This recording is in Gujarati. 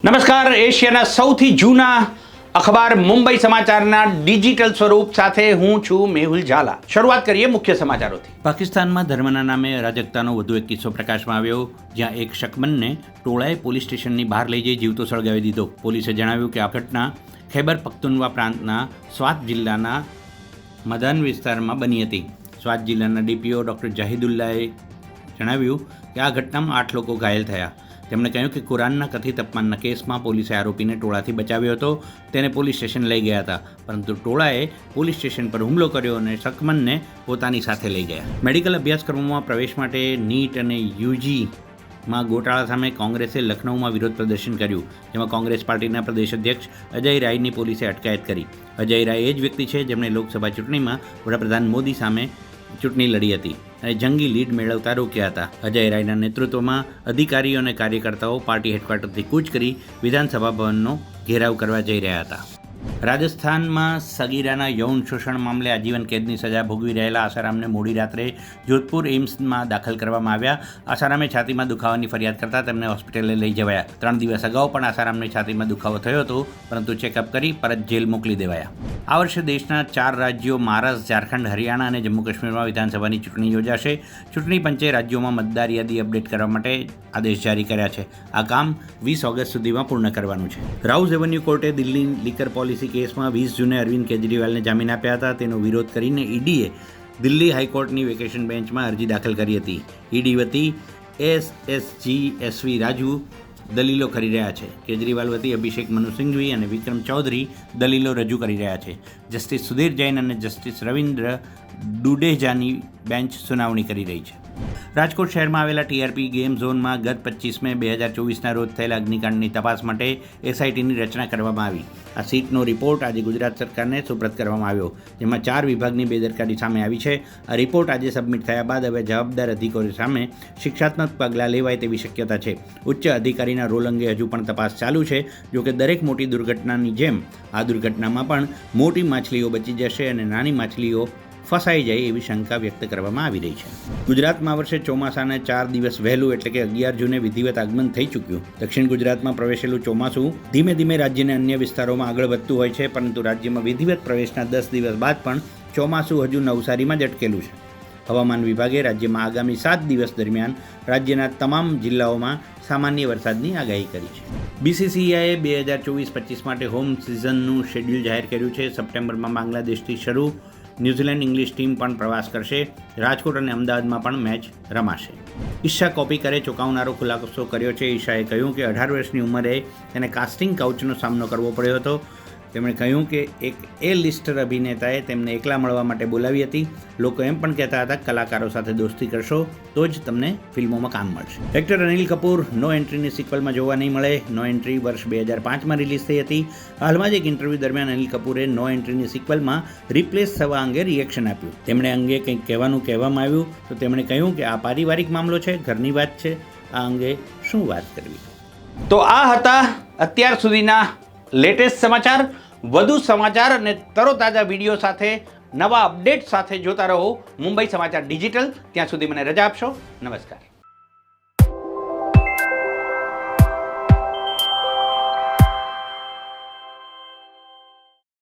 નમસ્કાર, એશિયાના સૌથી જૂના અખબાર મુંબઈ સમાચારના ડિજિટલ સ્વરૂપ સાથે હું છું મેહુલ ઝાલા. શરૂઆત કરીએ મુખ્ય સમાચારોથી. પાકિસ્તાનમાં ધર્મના નામે અરાજકતાનો વધુ એક કિસ્સો પ્રકાશમાં આવ્યો, જ્યાં એક શકમનને ટોળાએ પોલીસ સ્ટેશનની બહાર લઈ જઈ જીવતો સળગાવી દીધો. પોલીસે જણાવ્યું કે આ ઘટના ખૈબર પખ્તુનવા પ્રાંતના સ્વાત જિલ્લાના મદાન વિસ્તારમાં બની હતી. સ્વાત જિલ્લાના ડીપીઓ ડૉક્ટર જાહિદુલ્લાએ જણાવ્યું કે આ ઘટનામાં 8 લોકો ઘાયલ થયા. તેમણે કહ્યું કે કુરાનના કથિત અપમાનના કેસમાં પોલીસે આરોપીને ટોળાથી બચાવ્યો હતો. તેને પોલીસ સ્ટેશન લઈ ગયા હતા, પરંતુ ટોળાએ પોલીસ સ્ટેશન પર હુમલો કર્યો અને શકમનને પોતાની સાથે લઈ ગયા. મેડિકલ અભ્યાસક્રમોમાં પ્રવેશ માટે નીટ અને યુજીમાં ગોટાળા સામે કોંગ્રેસે લખનૌમાં વિરોધ પ્રદર્શન કર્યું, જેમાં કોંગ્રેસ પાર્ટીના પ્રદેશ અધ્યક્ષ અજય રાયની પોલીસે અટકાયત કરી. અજય રાય એ જ વ્યક્તિ છે જેમણે લોકસભા ચૂંટણીમાં વડાપ્રધાન મોદી સામે ચૂંટણી લડી હતી અને જંગી લીડ મેળવતા રોક્યા હતા. અજય રાયના નેતૃત્વમાં અધિકારીઓ અને કાર્યકર્તાઓ પાર્ટી હેડક્વાર્ટરથી કૂચ કરી વિધાનસભા ભવનનો ઘેરાવ કરવા જઈ રહ્યા હતા. રાજસ્થાનમાં સગીરાના યૌન શોષણ મામલે આજીવન કેદની સજા ભોગવી રહેલા આસારામને મોડી રાત્રે જોધપુર એમ્સમાં દાખલ કરવામાં આવ્યા. આસારામે છાતીમાં દુખાવાની ફરિયાદ કરતાં તેમને હોસ્પિટલે લઈ જવાયા. 3 દિવસ અગાઉ પણ આસારામને છાતીમાં દુખાવો થયો હતો, પરંતુ ચેકઅપ કરી પરત જેલ મોકલી દેવાયા. આ વર્ષે દેશના 4 રાજ્યો મહારાષ્ટ્ર, ઝારખંડ, હરિયાણા અને જમ્મુ કાશ્મીરમાં વિધાનસભાની ચૂંટણી યોજાશે. ચૂંટણી પંચે રાજ્યોમાં મતદાર યાદી અપડેટ કરવા માટે આદેશ જારી કર્યા છે. આ કામ 20 ઓગસ્ટ સુધીમાં પૂર્ણ કરવાનું છે. રાઉઝ એવન્યુ કોર્ટે દિલ્હી લીકર પોલિસી કેસમાં 20 જૂને અરવિંદ કેજરીવાલને જામીન આપ્યા હતા. તેનો વિરોધ કરીને ઈડીએ દિલ્હી હાઈકોર્ટની વેકેશન બેન્ચમાં અરજી દાખલ કરી હતી. ઈડી વતી એસએસજી એસવી રાજુ દલીલો કરી રહ્યા છે. કેજરીવાલ વતી અભિષેક મનુ સિંઘવી અને વિક્રમ ચૌધરી દલીલો રજૂ કરી રહ્યા છે. જસ્ટિસ સુધીર જૈન અને જસ્ટિસ રવિન્દ્ર ડુડેજાની બેન્ચ સુનાવણી કરી રહી છે. રાજકોટ શહેરમાં આવેલા ટીઆરપી ગેમ ઝોનમાં ગત 25 મે 2024ના રોજ થયેલા અગ્નિકાંડની તપાસ માટે એસઆઈટીની રચના કરવામાં આવી. આ સીટનો રિપોર્ટ આજે ગુજરાત સરકારને સુપ્રત કરવામાં આવ્યો, જેમાં 4 વિભાગની બેદરકારી સામે આવી છે. આ રિપોર્ટ આજે સબમિટ થયા બાદ હવે જવાબદાર અધિકારીઓ સામે શિક્ષાત્મક પગલાં લેવાય તેવી શક્યતા છે. ઉચ્ચ અધિકારીના રોલ અંગે હજુ પણ તપાસ ચાલુ છે. જોકે દરેક મોટી દુર્ઘટનાની જેમ આ દુર્ઘટનામાં પણ મોટી માછલીઓ બચી જશે અને નાની માછલીઓ ફસાઈ જાય એવી શંકા વ્યક્ત કરવામાં આવી રહી છે. ગુજરાતમાં આ વર્ષે ચોમાસાને 4 દિવસ વહેલું એટલે કે 11 જૂને વિધિવત આગમન થઈ ચૂક્યું. દક્ષિણ ગુજરાતમાં પ્રવેશેલું ચોમાસું ધીમે ધીમે રાજ્યના અન્ય વિસ્તારોમાં આગળ વધતું હોય છે, પરંતુ રાજ્યમાં વિધિવત પ્રવેશના 10 દિવસ બાદ પણ ચોમાસું હજુ નવસારીમાં જ અટકેલું છે. હવામાન વિભાગે રાજ્યમાં આગામી 7 દિવસ દરમિયાન રાજ્યના તમામ જિલ્લાઓમાં સામાન્ય વરસાદની આગાહી કરી છે. બીસીસીઆઈએ 2024-25 માટે હોમ સિઝનનું શેડ્યુલ જાહેર કર્યું છે. સપ્ટેમ્બરમાં બાંગ્લાદેશથી શરૂ ન્યૂઝીલેન્ડ ઇંગ્લિશ ટીમ પણ પ્રવાસ કરશે. રાજકોટ અને અમદાવાદમાં પણ મેચ રમાશે. ઈશા કોપી કરે ચોંકાવનારો ખુલાસો કર્યો છે. ઈશાએ કહ્યું કે 18 વર્ષની ઉંમરે તેને કાસ્ટિંગ કાઉચનો સામનો કરવો પડ્યો હતો. તેમણે કહ્યું કે એક લિસ્ટર અભિનેતાએ તેમને એકલા મળવા માટે બોલાવી હતી. લોકો એમ પણ કહેતા હતા કલાકારો સાથે દોસ્તી કરશો તો જ તમને ફિલ્મોમાં કામ મળશે. એક્ટર અનિલ કપૂર નો એન્ટ્રીની સિક્વલમાં જોવા નહીં મળે. નો એન્ટ્રી વર્ષ 2005માં રિલીઝ થઈ હતી. હાલમાં જ એક ઇન્ટરવ્યૂ દરમિયાન અનિલ કપૂરે નો એન્ટ્રીની સિક્વલમાં રિપ્લેસ થવા અંગે રિએક્શન આપ્યું. તેમણે અંગે કંઈક કહેવામાં આવ્યું તો તેમણે કહ્યું કે આ પારિવારિક મામલો છે, ઘરની વાત છે, આ અંગે શું વાત કરવી. તો આ હતા અત્યાર સુધીના લેટેસ્ટ સમાચાર. વધુ સમાચાર અને તરોતાજા વિડીયો સાથે નવા અપડેટ સાથે જોતા રહો મુંબઈ સમાચાર ડિજિટલ. ત્યાં સુધી મને રજા આપશો. નમસ્કાર.